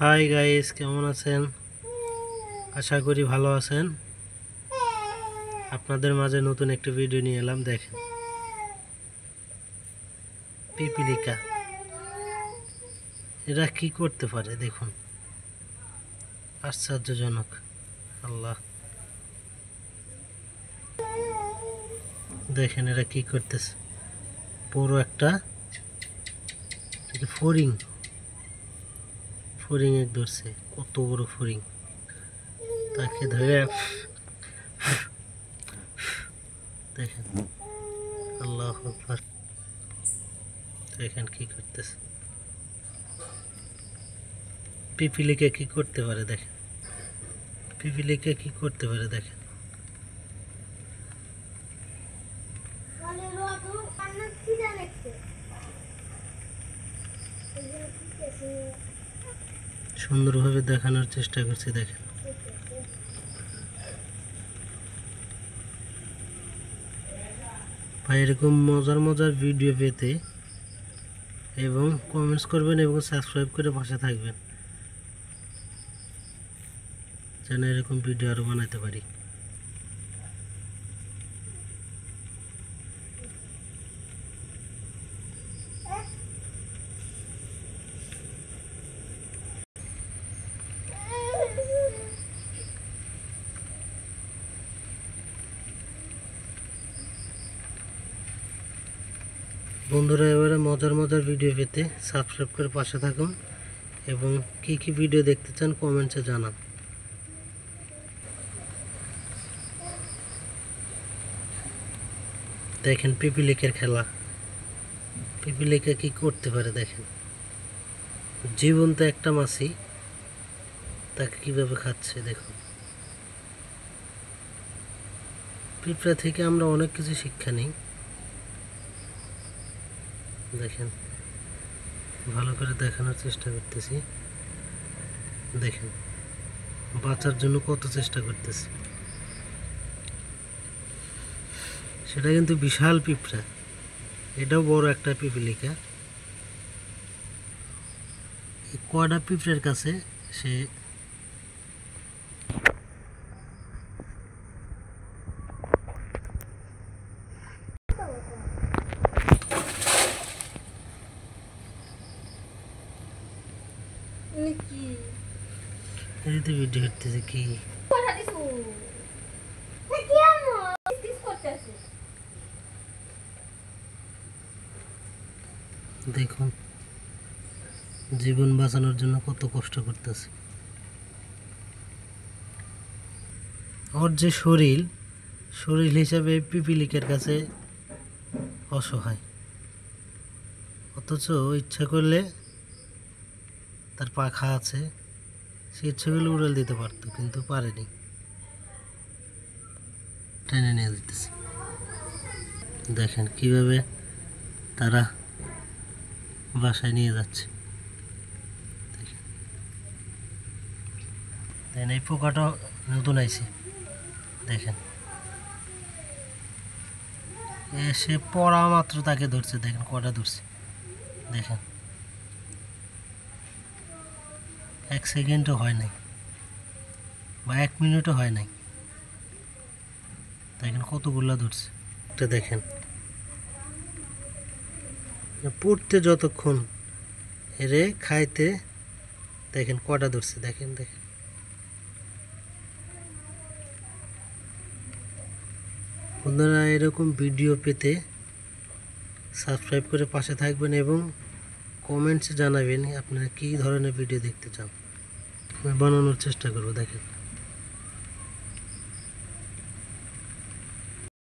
Hi guys, কেমন আছেন? আশা করি ভালো আছেন। আপনাদের মাঝে নতুন একটি ভিডিও নিয়ে এলাম। দেখেন, পিপিলিকা এরা কি করতে পারে দেখুন, আশ্চর্যজনক। আল্লাহ, দেখেন এরা কি করতেছে। বড় একটা ফড়িং ফড়িং এক ধরছে, কত বড় ফড়িং। তাকে ধরে দেখেন, আল্লাহ আকবার। দেখেন কি করতেছে, পিপিলিকা কি করতে পারে দেখেন, পিপিলিকা কি করতে পারে দেখেন। সুন্দরভাবে দেখানোর চেষ্টা করছি, দেখেন। ভাই, এরকম মজার মজার ভিডিও পেতে এবং কমেন্টস করবেন এবং সাবস্ক্রাইব করে পাশে থাকবেন, যেন এরকম ভিডিও আরও বানাতে পারি। বন্ধুরা, এবারে মজার মজার ভিডিও পেতে সাবস্ক্রাইব করে পাশে থাকুন এবং কি কি ভিডিও দেখতে চান কমেন্টসে জানান। দেখেন পিপিলিকার খেলা, পিপিলিকা কি করতে পারে দেখেন। জীবন্ত একটা মাছি তাকে কিভাবে খাচ্ছে দেখুন। পিঁপড়া থেকে আমরা অনেক কিছু শিক্ষা নিই। দেখেন, ভালো করে দেখানোর চেষ্টা করতেছি। দেখেন, বাঁচার জন্য কত চেষ্টা করতেছে। সেটা কিন্তু বিশাল পিঁপড়া, এটাও বড় একটা পিপিলিকা। এই কয়টা পিঁপড়ার কাছে সে ভিডিও করতেছে কি। দেখুন, জীবন বাঁচানোর জন্য কত কষ্ট করতেছে। ওর যে শরীর হিসাবে পিপিলিকার কাছে অসহায়, অথচ ইচ্ছা করলে তার পাখা আছে, সে ইচ্ছা করলে উড়াল দিতে পারতো, কিন্তু পারেনি। টেনে নিয়ে দিতেছে। দেখেন কিভাবে তারা বাসায় নিয়ে যাচ্ছে। দেখেন, এই পোকাটা নতুন আইছে। দেখেন, সে পড়া মাত্র তাকে ধরছে। দেখেন কটা ধরছে, দেখেন 1 সেকেন্ডও হয় নাই বা 1 মিনিটও হয় নাই। দেখেন কতগুলা ধরছে। এটা দেখেন, পড়তে যতক্ষণ এরে খাইতে দেখেন কটা ধরছে। দেখেন দেখেন বন্ধুরা, এরকম ভিডিও পেতে সাবস্ক্রাইব করে পাশে থাকবেন এবং কমেন্টসে জানাবেন আপনারা কী ধরনের ভিডিও দেখতে চান। আমি বানানোর চেষ্টা করব। দেখেন।